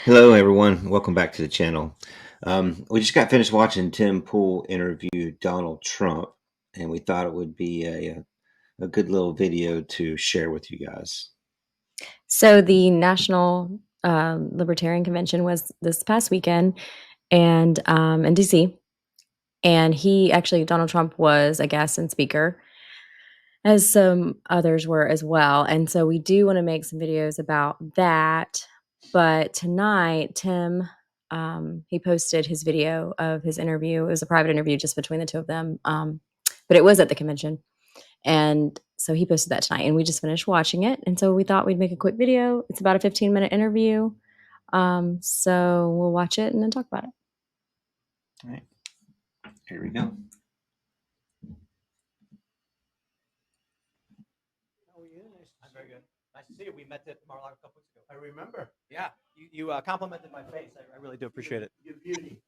Hello, everyone. Welcome back to the channel. We just got finished watching Tim Pool interview Donald Trump, and we thought it would be a good little video to share with you guys. So the National Libertarian Convention was this past weekend, and in DC. And he actually, Donald Trump was a guest and speaker, as some others were as well. And so we do want to make some videos about that. But tonight, Tim, he posted his video of his interview. It was a private interview just between the two of them, but it was at the convention. And so he posted that tonight, and we just finished watching it. And so we thought we'd make a quick video. It's about a 15-minute interview. So we'll watch it and then talk about it. All right, here we go. How are you? I'm very good. Nice to see you. We met at Mar-a-Lago a couple weeks ago. I remember. Yeah, you complimented my face. I really do appreciate it. Your beauty.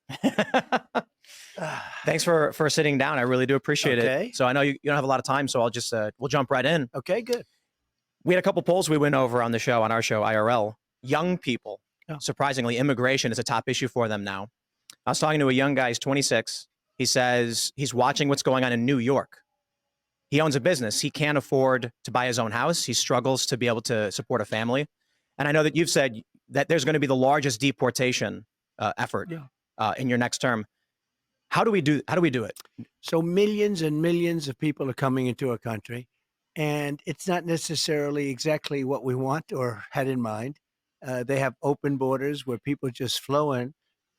Thanks for sitting down. I really do appreciate Okay. it. So I know you don't have a lot of time, so I'll just we'll jump right in. Okay, good. We had a couple polls we went over on our show IRL. Young people, Oh. surprisingly, immigration is a top issue for them now. I was talking to a young guy. He's 26. He says he's watching what's going on in New York. He owns a business. He can't afford to buy his own house. He struggles to be able to support a family. And I know that you've said that there's going to be the largest deportation effort in your next term. How do we do it? So millions and millions of people are coming into our country, and it's not necessarily exactly what we want or had in mind. They have open borders where people just flow in,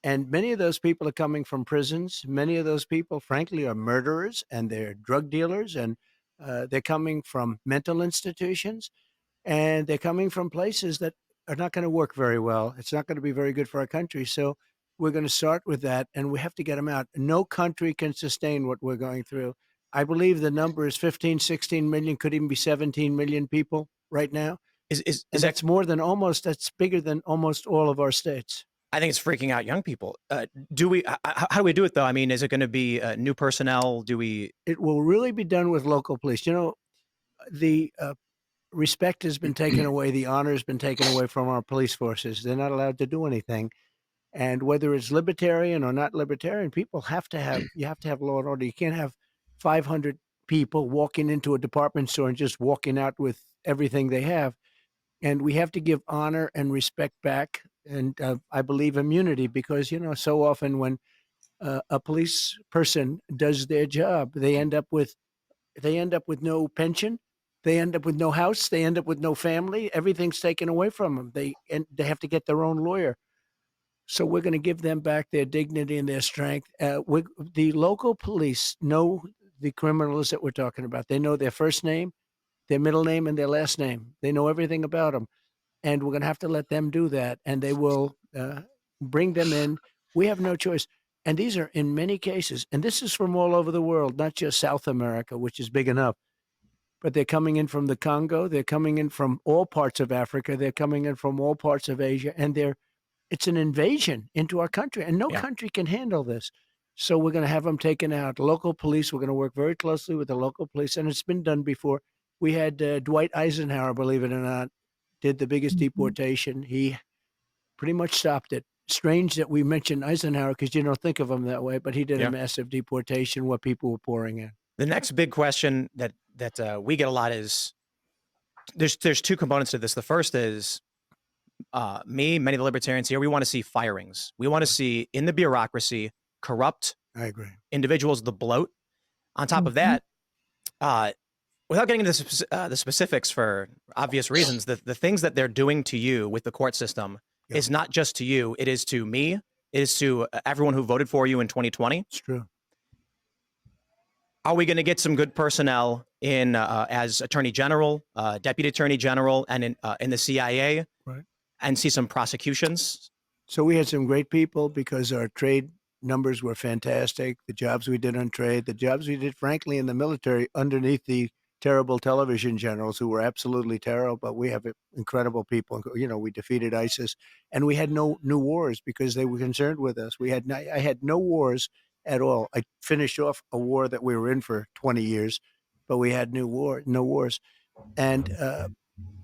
and many of those people are coming from prisons. Many of those people, frankly, are murderers and they're drug dealers, and they're coming from mental institutions, and they're coming from places that are not going to work very well. It's not going to be very good for our country. So we're going to start with that, and we have to get them out. No country can sustain what we're going through. I believe the number is 15, 16 million, could even be 17 million people right now. Is And that? that's more than that's bigger than almost all of our states. I think it's freaking out young people. Do we? How do we do it though? I mean, is it going to be new personnel? Do we? It will really be done with local police. You know, the respect has been taken away, the honor has been taken away from our police forces. They're not allowed to do anything. And whether it's libertarian or not libertarian, people have to have law and order. You can't have 500 people walking into a department store and just walking out with everything they have. And we have to give honor and respect back. And I believe immunity, because, you know, so often when a police person does their job, they end up with no pension, they end up with no house, they end up with no family. Everything's taken away from them. They have to get their own lawyer. So we're going to give them back their dignity and their strength. The local police know the criminals that we're talking about. They know their first name, their middle name, and their last name. They know everything about them. And we're going to have to let them do that. And they will bring them in. We have no choice. And these are in many cases, and this is from all over the world, not just South America, which is big enough, but they're coming in from the Congo. They're coming in from all parts of Africa. They're coming in from all parts of Asia. And it's an invasion into our country, and no country can handle this. So we're going to have them taken out. Local police, we're going to work very closely with the local police, and it's been done before. We had Dwight Eisenhower, believe it or not, did the biggest deportation. He pretty much stopped it. Strange that we mentioned Eisenhower because you don't think of him that way, but he did a massive deportation where people were pouring in. The next big question that we get a lot is there's two components to this. The first is many of the libertarians here, we want to see firings. We want to see in the bureaucracy corrupt I agree. individuals, the bloat. On top of that, without getting into the specifics for obvious reasons, the things that they're doing to you with the court system is not just to you. It is to me. It is to everyone who voted for you in 2020. It's true. Are we going to get some good personnel in as Attorney General, Deputy Attorney General, and in the CIA, right, and see some prosecutions? So we had some great people because our trade numbers were fantastic. The jobs we did on trade, the jobs we did, frankly, in the military underneath the terrible television generals who were absolutely terrible, but we have incredible people. You know, we defeated ISIS, and we had no new wars because they were concerned with us. I had no wars at all. I finished off a war that we were in for 20 years, but we had no wars. And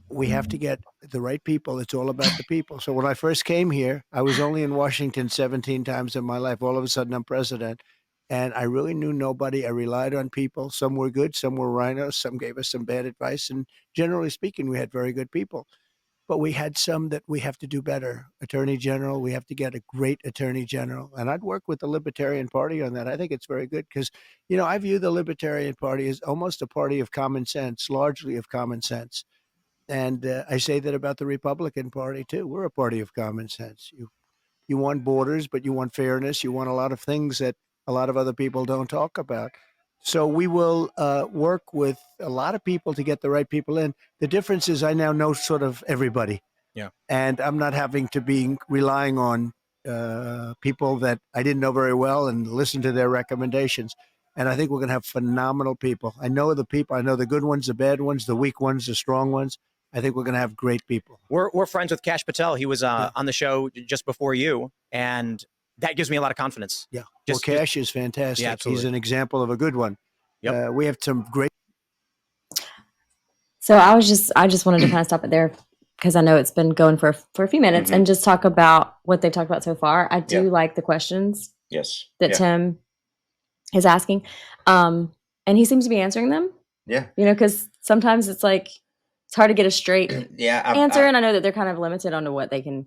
we have to get the right people. It's all about the people. So when I first came here, I was only in Washington 17 times in my life. All of a sudden, I'm president. And I really knew nobody. I relied on people. Some were good, some were rhinos, some gave us some bad advice. And generally speaking, we had very good people. But we had some that we have to do better. Attorney General, we have to get a great Attorney General. And I'd work with the Libertarian Party on that. I think it's very good because, I view the Libertarian Party as almost a party of common sense, largely of common sense. And I say that about the Republican Party, too. We're a party of common sense. You want borders, but you want fairness. You want a lot of things that a lot of other people don't talk about. So we will work with a lot of people to get the right people in. The difference is I now know sort of everybody. Yeah. And I'm not having to be relying on people that I didn't know very well and listen to their recommendations. And I think we're going to have phenomenal people. I know the people. I know the good ones, the bad ones, the weak ones, the strong ones. I think we're going to have great people. We're friends with Kash Patel. He was on the show just before you, and that gives me a lot of confidence. Yeah. Kash is fantastic. Yeah, absolutely. He's an example of a good one. Yep. We have some great. So I just wanted to kind of stop it there because I know it's been going for a few minutes and just talk about what they've talked about so far. I do like the questions that Tim is asking. And he seems to be answering them. Yeah. Because sometimes it's like, it's hard to get a straight answer. And I know that they're kind of limited on what they can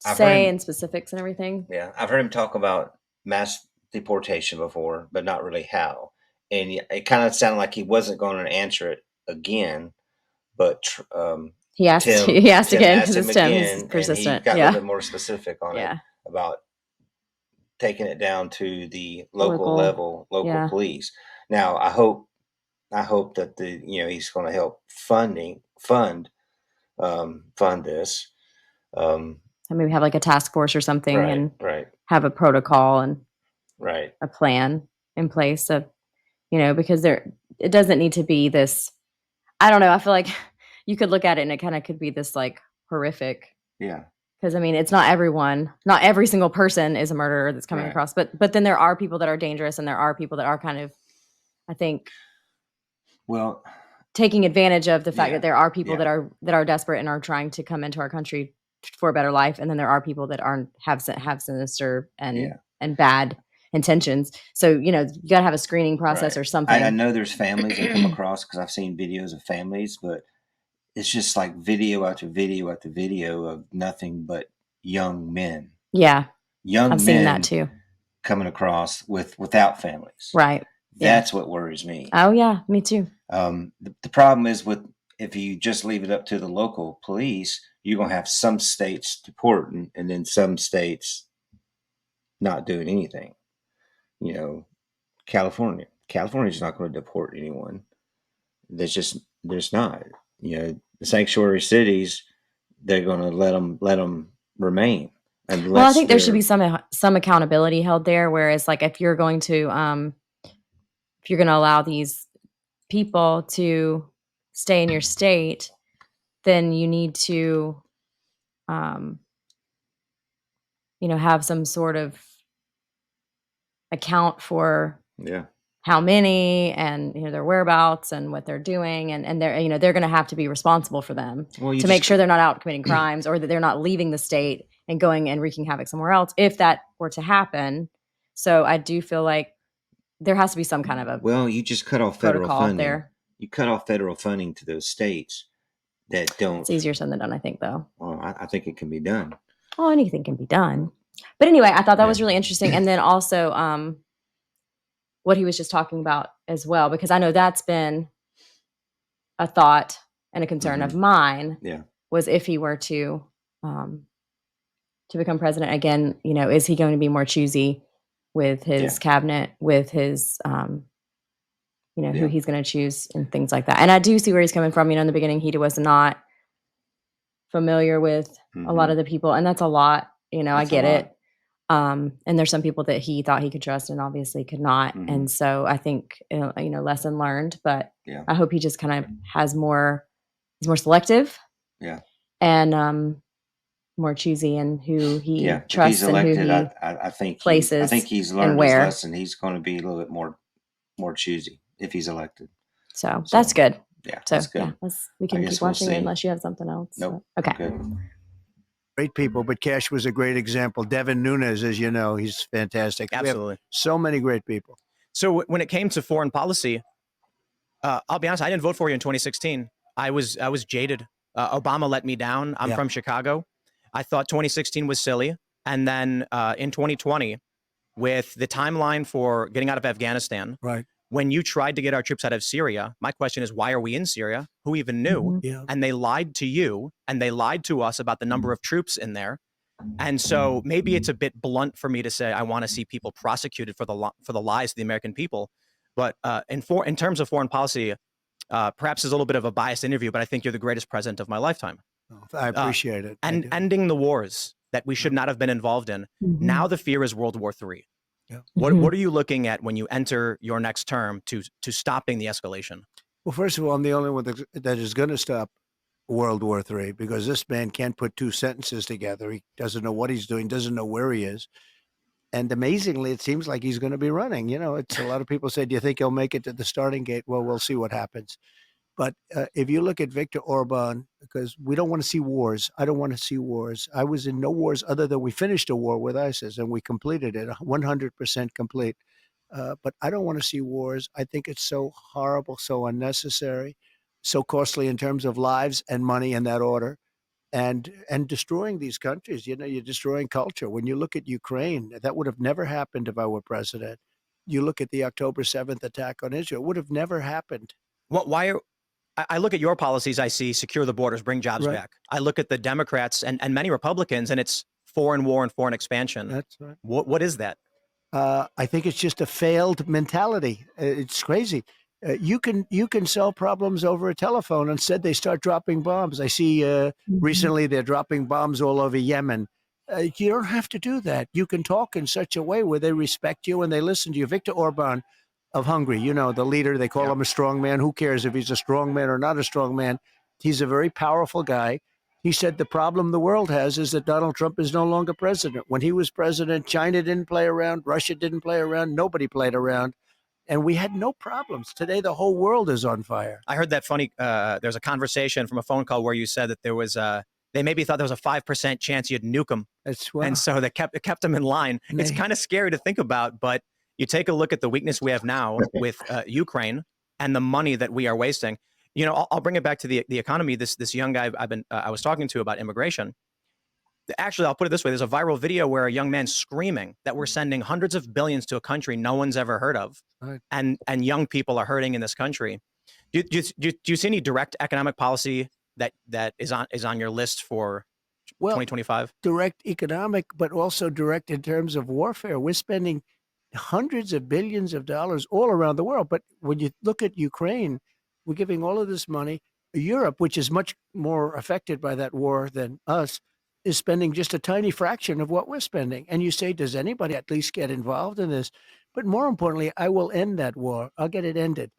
say and specifics and everything. Yeah. I've heard him talk about mass deportation before, but not really how. And it kind of sounded like he wasn't going to answer it again, but he asked again because it's Tim. He's persistent. And he got a little bit more specific on it about taking it down to the local level, local police. Now, I hope that he's going to help fund this. And maybe have like a task force or something, and have a protocol and a plan in place of, because it doesn't need to be this. I don't know. I feel like you could look at it and it kind of could be this like horrific. Yeah. Because it's not everyone, not every single person is a murderer that's coming across, but then there are people that are dangerous, and there are people that are kind of, I think, taking advantage of the fact that there are people that are desperate and are trying to come into our country for a better life, and then there are people that have sinister and bad intentions. So you got to have a screening process or something. I know there's families that come across, because I've seen videos of families, but it's just like video after video after video of nothing but young men. Yeah, I've seen that too. Coming across without families. Right. That's what worries me. Oh yeah, me too. The problem is if you just leave it up to the local police, you're going to have some states deporting and then some states not doing anything. California's not going to deport anyone. There's not. The sanctuary cities, they're going to let them remain. Well, I think there should be some accountability held there. Whereas, like, if you're going to allow these people to stay in your state, then you need to, have some sort of account for how many and their whereabouts and what they're doing, and they're going to have to be responsible for them to make sure they're not out committing crimes, or that they're not leaving the state and going and wreaking havoc somewhere else if that were to happen. So I do feel like there has to be some kind of you just cut off federal funding there. You cut off federal funding to those states that don't. It's easier said than done, I think, though. Well, I think it can be done. Well, anything can be done. But anyway, I thought that was really interesting. And then also what he was just talking about as well, because I know that's been a thought and a concern of mine, was if he were to become president again, is he going to be more choosy with his cabinet, with his, who he's going to choose and things like that. And I do see where he's coming from. In the beginning, he was not familiar with a lot of the people, and that's a lot. I get it. And there's some people that he thought he could trust and obviously could not. And so I think, lesson learned, but I hope he just kind of he's more selective. Yeah. And, more choosy in who he trusts elected, and who he I think places. I think he's learned his lesson. He's going to be a little bit more choosy if he's elected. So that's good. Yeah, So that's good. yeah, we I can guess keep we'll watching see. unless you have something else. Nope. Okay. Good. Great people, but Cash was a great example. Devin Nunes, as you know, he's fantastic. Absolutely. We have so many great people. So when it came to foreign policy, I'll be honest, I didn't vote for you in 2016. I was jaded. Obama let me down. I'm from Chicago. I thought 2016 was silly. And then in 2020, with the timeline for getting out of Afghanistan, Right. when you tried to get our troops out of Syria, my question is, why are we in Syria? Who even knew? Yeah. And they lied to you and they lied to us about the number of troops in there. And so maybe it's a bit blunt for me to say I want to see people prosecuted for the lies of the American people. But in terms of foreign policy, perhaps it's a little bit of a biased interview, but I think you're the greatest president of my lifetime. I appreciate it. And ending the wars that we should not have been involved in. Now the fear is World War III. Yeah. What are you looking at when you enter your next term to stopping the escalation? Well, first of all, I'm the only one that is going to stop World War III, because this man can't put two sentences together. He doesn't know what he's doing, doesn't know where he is. And amazingly, it seems like he's going to be running. You know, it's a lot of people say, do you think he'll make it to the starting gate? Well, we'll see what happens. But if you look at Viktor Orban, because we don't want to see wars. I don't want to see wars. I was in no wars other than we finished a war with ISIS and we completed it, 100% complete. But I don't want to see wars. I think it's so horrible, so unnecessary, so costly in terms of lives and money in that order, and destroying these countries. You know, you're destroying culture. When you look at Ukraine, that would have never happened if I were president. You look at the October 7th attack on Israel, it would have never happened. Why are I look at your policies, I see secure the borders, bring jobs back. I look at the Democrats and many Republicans, and it's foreign war and foreign expansion. That's right. What is that? I think it's just a failed mentality. It's crazy. You can solve problems over a telephone. Instead, they start dropping bombs. I see recently they're dropping bombs all over Yemen. You don't have to do that. You can talk in such a way where they respect you and they listen to you. Viktor Orban of Hungary, you know, the leader, they call him a strong man. Who cares if he's a strong man or not a strong man? He's a very powerful guy. He said the problem the world has is that Donald Trump is no longer president. When he was president, China didn't play around, Russia didn't play around, nobody played around, and we had no problems. Today, the whole world is on fire. I heard that funny, there's a conversation from a phone call where you said that there was they maybe thought there was a 5% chance you'd nuke them. And so it kept them in line. It's kind of scary to think about, but you take a look at the weakness we have now with Ukraine and the money that we are wasting. You know, I'll bring it back to the economy. This young guy I was talking to about immigration. Actually, I'll put it this way: there's a viral video where a young man screaming that we're sending hundreds of billions to a country no one's ever heard of, and young people are hurting in this country. Do you see any direct economic policy that is on your list for 2025? Direct economic, but also direct in terms of warfare. We're spending hundreds of billions of dollars all around the world. But when you look at Ukraine, we're giving all of this money. Europe, which is much more affected by that war than us, is spending just a tiny fraction of what we're spending. And you say, does anybody at least get involved in this? But more importantly, I will end that war. I'll get it ended.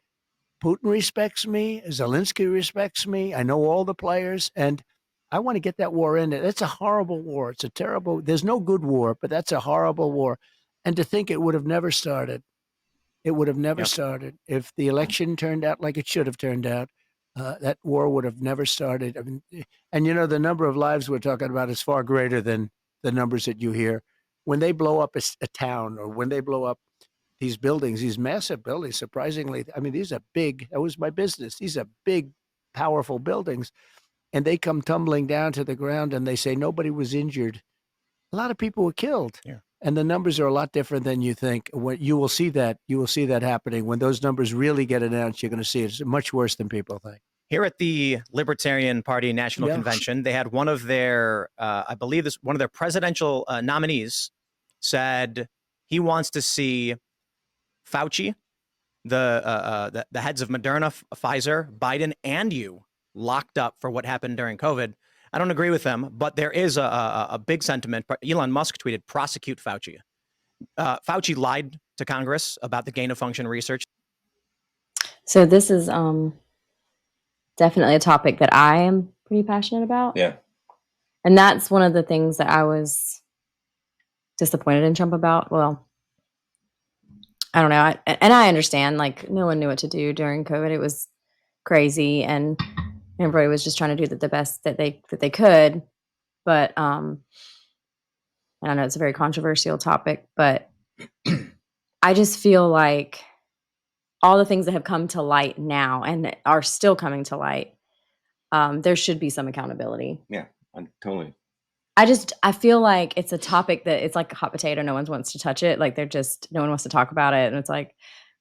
Putin respects me. Zelensky respects me. I know all the players, and I want to get that war ended. It's a horrible war. It's a terrible, there's no good war, but that's a horrible war. And to think it would have never started. It would have never started. If the election turned out like it should have turned out, that war would have never started. I mean, and you know, the number of lives we're talking about is far greater than the numbers that you hear. When they blow up a town, or when they blow up these buildings, these massive buildings, surprisingly, I mean, these are big. That was my business. These are big, powerful buildings. And they come tumbling down to the ground and they say nobody was injured. A lot of people were killed. Yeah. And the numbers are a lot different than you think. When you will see that happening. When those numbers really get announced, you're going to see it's much worse than people think. Here at the Libertarian Party National Convention, they had one of their, I believe one of their presidential nominees said he wants to see Fauci, the heads of Moderna, Pfizer, Biden, and you locked up for what happened during COVID. I don't agree with them, but there is a big sentiment. Elon Musk tweeted, prosecute Fauci. Fauci lied to Congress about the gain-of-function research. So this is definitely a topic that I am pretty passionate about. Yeah. And that's one of the things that I was disappointed in Trump about. Well, I don't know. And I understand, like, no one knew what to do during COVID. It was crazy, and everybody was just trying to do the best that they could. But I don't know, it's a very controversial topic, but I just feel like all the things that have come to light now and are still coming to light, there should be some accountability. Yeah, totally. I feel like it's a topic that it's like a hot potato. No one wants to touch it. Like no one wants to talk about it. And it's like,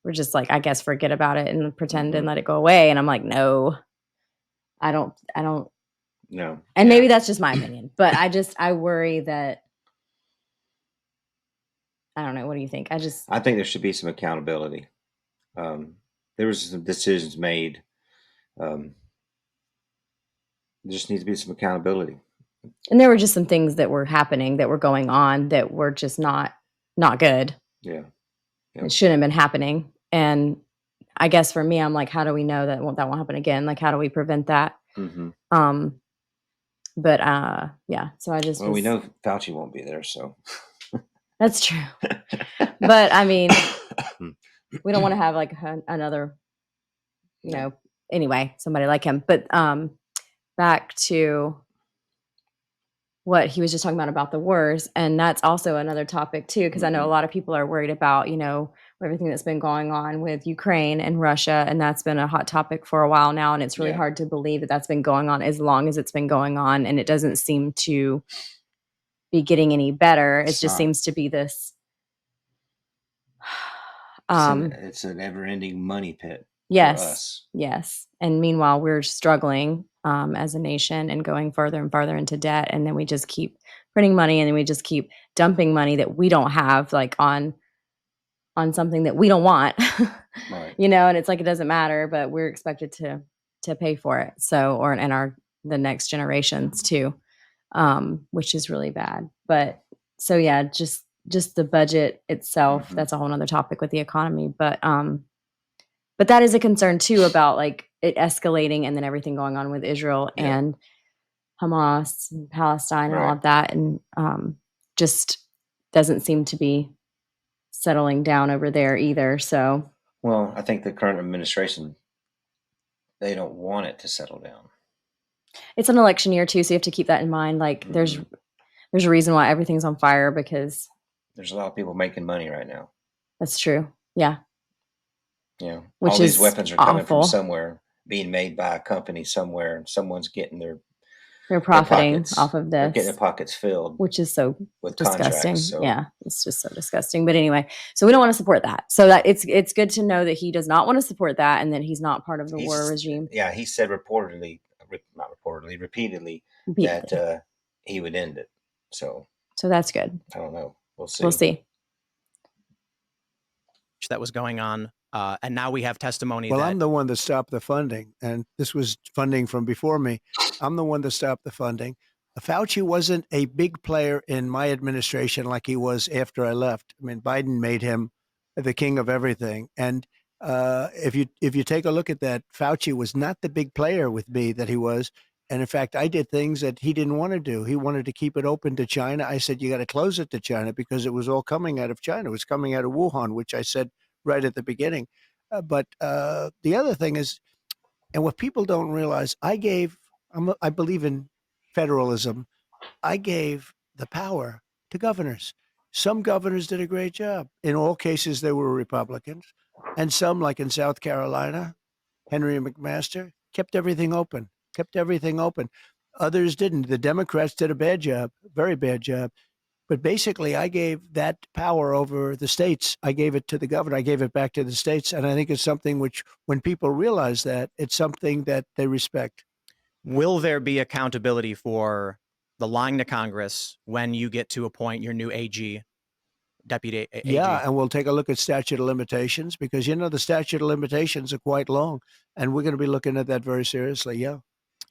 we're just like, I guess, forget about it and pretend and let it go away. And I'm like, no, I don't. No. And maybe that's just my opinion, but I worry that, I don't know. What do you think? I think there should be some accountability. There was some decisions made. There just needs to be some accountability. And there were just some things that were happening, that were going on, that were just not good. Yeah. It shouldn't have been happening. And I guess for me, I'm like, how do we know that won't happen again? Like, how do we prevent that? Mm-hmm. But yeah. So we know Fauci won't be there, so that's true. But I mean, we don't want to have like another, anyway, somebody like him. But back to what he was just talking about the wars, and that's also another topic too, because I know a lot of people are worried about everything that's been going on with Ukraine and Russia, and that's been a hot topic for a while now, and it's really hard to believe that that's been going on as long as it's been going on, and it doesn't seem to be getting any better. It just seems to be this it's an ever-ending money pit for us. Yes. And meanwhile, we're struggling as a nation and going further and further into debt, and then we just keep printing money, and then we just keep dumping money that we don't have, like on something that we don't want. Right. And it's like, it doesn't matter, but we're expected to pay for it. So, and the next generations too, which is really bad. But so yeah, just the budget itself, that's a whole nother topic with the economy. But that is a concern too, about like it escalating, and then everything going on with Israel and Hamas and Palestine and all of that. And just doesn't seem to be settling down over there either. So, well, I think the current administration, they don't want it to settle down. It's an election year too, so you have to keep that in mind. Like there's a reason why everything's on fire, because there's a lot of people making money right now. That's true. Yeah. Yeah. Which all these weapons are coming awful. from somewhere, being made by a company somewhere, and someone's getting they're profiting off of this. They're getting their pockets filled. Which is so with disgusting. So. Yeah. It's just so disgusting. But anyway, so we don't want to support that. So that it's good to know that he does not want to support that, and that he's not part of the war regime. Yeah. He said repeatedly that he would end it. So that's good. I don't know. We'll see. That was going on. And now we have testimony. Well, I'm the one that stopped the funding, and this was funding from before me. I'm the one that stopped the funding. Fauci wasn't a big player in my administration like he was after I left. I mean, Biden made him the king of everything. And if you take a look at that, Fauci was not the big player with me that he was. And in fact, I did things that he didn't want to do. He wanted to keep it open to China. I said, you got to close it to China, because it was all coming out of China. It was coming out of Wuhan, which I said right at the beginning. But the other thing is, and what people don't realize, I believe in federalism. I gave the power to governors. Some governors did a great job. In all cases, they were Republicans. And some, like in South Carolina, Henry McMaster, kept everything open. Others didn't. The Democrats did a bad job, very bad job. But basically, I gave that power over the states. I gave it to the governor. I gave it back to the states. And I think it's something which, when people realize that, it's something that they respect. Will there be accountability for the lying to Congress when you get to appoint your new AG, deputy AG? Yeah, and we'll take a look at statute of limitations, because, the statute of limitations are quite long. And we're going to be looking at that very seriously. Yeah.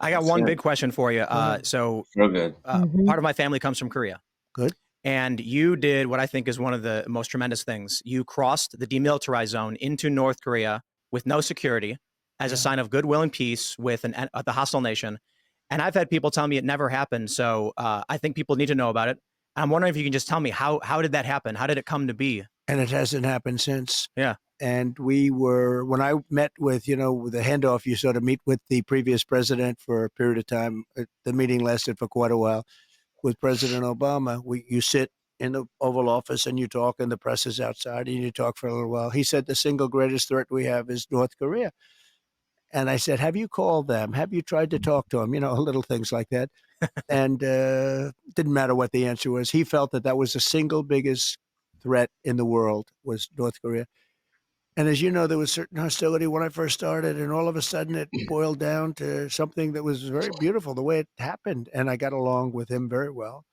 I got one big question for you. So real good. Part of my family comes from Korea. Good. And you did what I think is one of the most tremendous things. You crossed the demilitarized zone into North Korea with no security as a sign of goodwill and peace with the hostile nation. And I've had people tell me it never happened. So I think people need to know about it. I'm wondering if you can just tell me how did that happen? How did it come to be? And it hasn't happened since. Yeah. And when I met with, with the handoff, you sort of meet with the previous president for a period of time. The meeting lasted for quite a while. With President Obama, you sit in the Oval Office and you talk, and the press is outside, and you talk for a little while. He said the single greatest threat we have is North Korea. And I said, have you called them? Have you tried to talk to them? Little things like that. And didn't matter what the answer was. He felt that was the single biggest threat in the world was North Korea. And as you know, there was certain hostility when I first started, and all of a sudden it boiled down to something that was very beautiful, the way it happened. And I got along with him very well.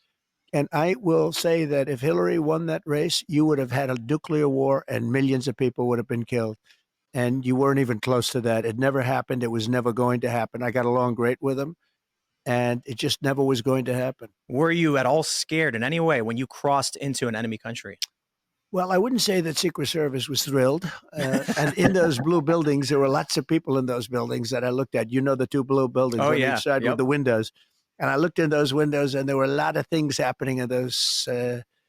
And I will say that if Hillary won that race, you would have had a nuclear war and millions of people would have been killed. And you weren't even close to that. It never happened. It was never going to happen. I got along great with him, and it just never was going to happen. Were you at all scared in any way when you crossed into an enemy country? Well, I wouldn't say that Secret Service was thrilled. And in those blue buildings, there were lots of people in those buildings that I looked at. The two blue buildings on each side with the windows. And I looked in those windows, and there were a lot of things happening in those.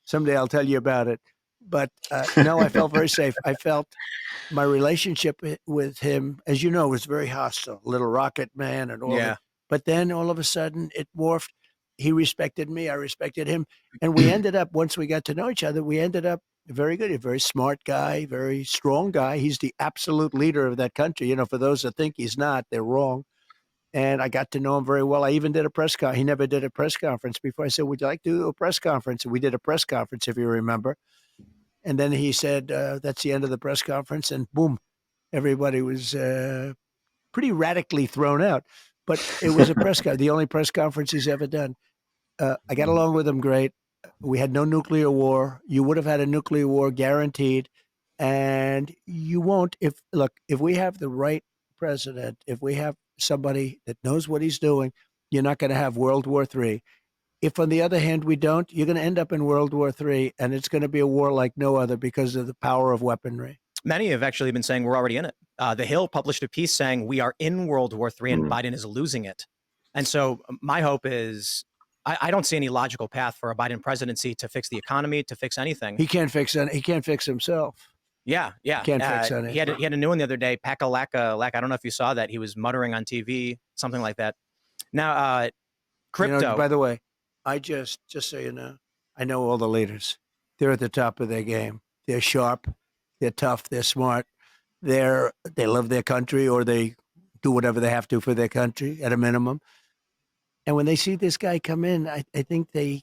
Someday I'll tell you about it. But no, I felt very safe. I felt my relationship with him, as you know, was very hostile. Little Rocket Man and all that. But then all of a sudden it morphed. He respected me. I respected him. And we ended up, once we got to know each other, we ended up very good. A very smart guy, very strong guy. He's the absolute leader of that country. For those that think he's not, they're wrong. And I got to know him very well. I even did a press conference. He never did a press conference before. I said, would you like to do a press conference? And we did a press conference, if you remember. And then he said, that's the end of the press conference. And boom, everybody was pretty radically thrown out. But it was a press conference, the only press conference he's ever done. I got along with him great. We had no nuclear war. You would have had a nuclear war guaranteed. And you won't if we have the right president, if we have somebody that knows what he's doing, you're not going to have World War III. If, on the other hand, we don't, you're going to end up in World War III, and it's going to be a war like no other because of the power of weaponry. Many have actually been saying we're already in it. The Hill published a piece saying we are in World War III and Biden is losing it. And so my hope is I don't see any logical path for a Biden presidency to fix the economy, to fix anything. He can't fix it. He can't fix himself. Yeah. He can't fix anything. He had a new one the other day, Pack-a-lack. I don't know if you saw that. He was muttering on TV, something like that. Now, crypto. By the way, I just so you know, I know all the leaders. They're at the top of their game. They're sharp. They're tough. They're smart. They love their country, or they do whatever they have to for their country at a minimum. And when they see this guy come in, I think they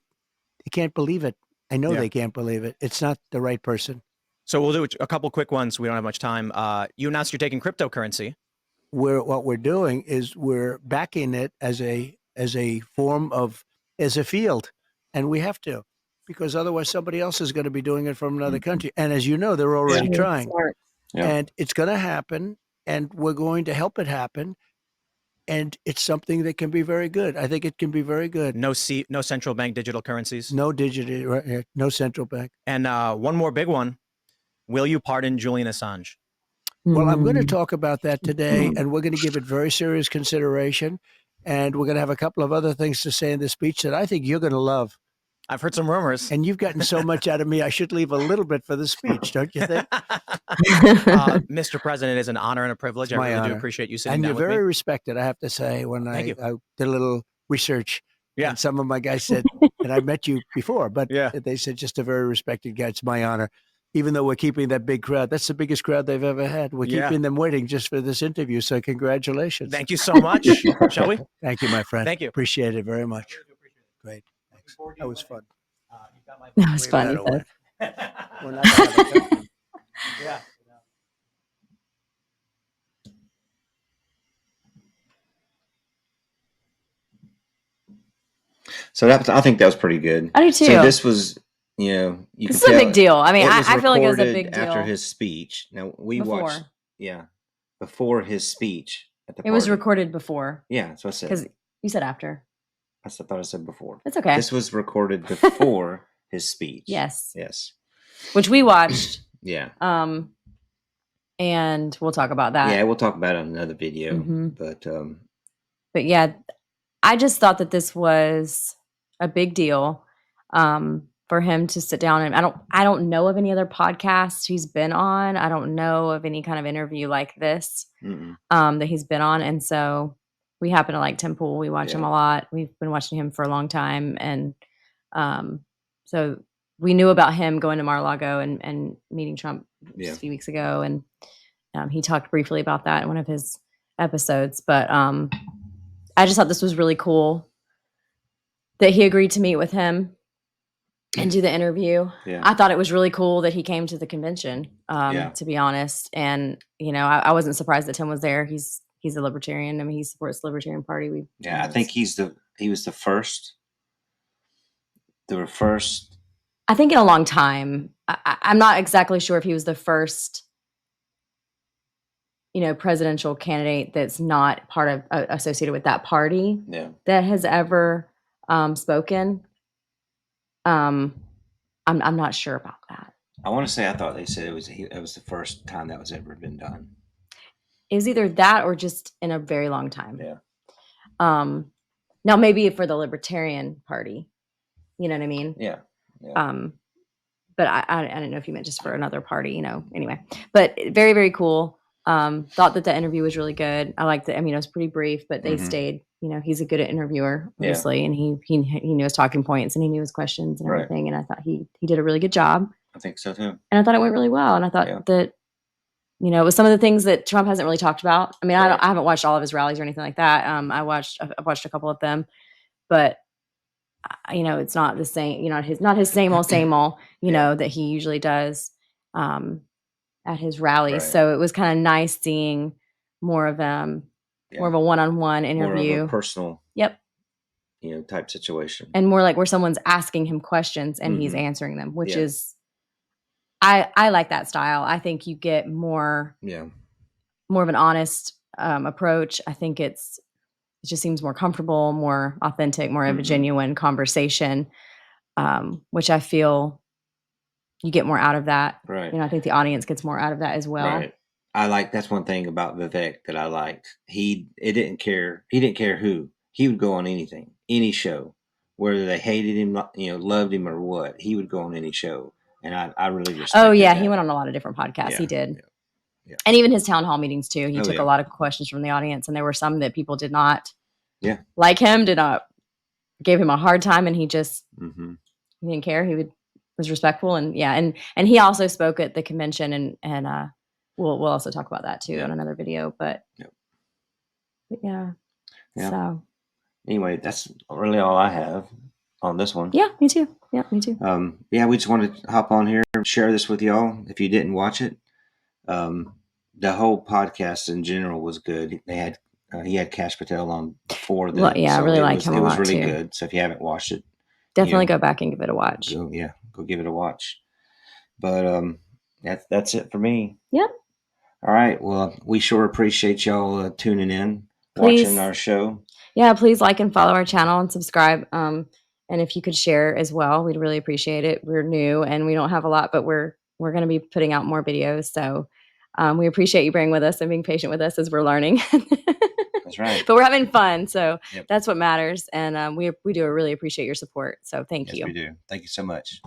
can't believe it. I know they can't believe it. It's not the right person. So we'll do a couple quick ones. We don't have much time. You announced you're taking cryptocurrency. What we're doing is we're backing it as a form of, as a field. And we have to, because otherwise somebody else is going to be doing it from another country. And as you know, they're already trying. Yeah. And it's going to happen, and we're going to help it happen. And it's something that can be very good. I think it can be very good. No central bank digital currencies. No digital, no central bank. And one more big one. Will you pardon Julian Assange? Well, I'm going to talk about that today, and we're going to give it very serious consideration. And we're going to have a couple of other things to say in the speech that I think you're going to love. I've heard some rumors. And you've gotten so much out of me, I should leave a little bit for the speech, don't you think? Mr. President, it is an honor and a privilege. I really do appreciate you sitting down with me. And you're very respected, I have to say. When I did a little research, and some of my guys said, and I met you before, but they said just a very respected guy. It's my honor. Even though we're keeping that big crowd, that's the biggest crowd they've ever had. We're keeping them waiting just for this interview. So congratulations. Thank you so much. Shall we? Thank you, my friend. Thank you. Appreciate it very much. Great. Thanks. That was fun. That was fun. We're not gonna yeah. So I think that was pretty good. I do too. So this was, this is a big deal. I mean, I feel like it was a big deal. After his speech. Now we watched, before his speech at the party. It was recorded before. Yeah, that's what I said. Because you said after. I thought I said before. It's okay. This was recorded before his speech. Yes. Yes. Which we watched. Yeah. And we'll talk about that. Yeah, we'll talk about it in another video. Mm-hmm. But yeah, I just thought that this was a big deal from for him to sit down, and I don't know of any other podcast he's been on. I don't know of any kind of interview like this that he's been on. And so we happen to like Tim Pool. We watch him a lot. We've been watching him for a long time. And so we knew about him going to Mar-a-Lago and meeting Trump just a few weeks ago. And he talked briefly about that in one of his episodes. But I just thought this was really cool that he agreed to meet with him and do the interview. I thought it was really cool that he came to the convention, to be honest. And, I wasn't surprised that Tim was there. He's a libertarian. I mean, he supports the Libertarian Party. I think he was the first. They were first. I think in a long time. I'm not exactly sure if he was the first, presidential candidate that's not part of associated with that party that has ever spoken. I'm not sure about that. I want to say I thought they said it was the first time that was ever been done. It was either that or just in a very long time. Yeah. Now maybe for the Libertarian Party, you know what I mean? Yeah. But I don't know if you meant just for another party, Anyway, but very, very cool. Thought that the interview was really good. I liked it. I mean, it was pretty brief, but they stayed. He's a good interviewer, obviously, and he knew his talking points and he knew his questions and everything. And I thought he did a really good job. I think so too. And I thought it went really well. And I thought that, it was some of the things that Trump hasn't really talked about. I mean, I haven't watched all of his rallies or anything like that. I've watched a couple of them, but it's not the same. Not his same old, that he usually does at his rallies. Right. So it was kind of nice seeing more of more of a one-on-one interview, more of a personal, type situation, and more like where someone's asking him questions and he's answering them, which is, I like that style. I think you get more of an honest approach. I think it just seems more comfortable, more authentic, more of a genuine conversation, which I feel you get more out of that. Right. I think the audience gets more out of that as well. Right. That's one thing about Vivek that I liked. He didn't care who. He would go on anything, any show, whether they hated him, loved him or what. He would go on any show. And I really respect that. He went on a lot of different podcasts. Yeah, he did. Yeah. And even his town hall meetings too. He took a lot of questions from the audience, and there were some that people did not like him, gave him a hard time, and he just he didn't care. He was respectful, and and he also spoke at the convention, and we'll also talk about that too in another video. But so anyway, that's really all I have on this one. Yeah, me too. Yeah, me too. We just wanted to hop on here and share this with y'all. If you didn't watch it, the whole podcast in general was good. He had Kash Patel on before the. Well, I really like him a lot. It was really too. Good. So if you haven't watched it, definitely go back and give it a watch. Go give it a watch. But that's it for me. Yep. All right. Well, we sure appreciate y'all tuning in, watching our show. Yeah, please like and follow our channel and subscribe. And if you could share as well, we'd really appreciate it. We're new and we don't have a lot, but we're going to be putting out more videos. So we appreciate you being with us and being patient with us as we're learning. That's right. But we're having fun. So that's what matters. And we do really appreciate your support. So thank you. We do. Thank you so much.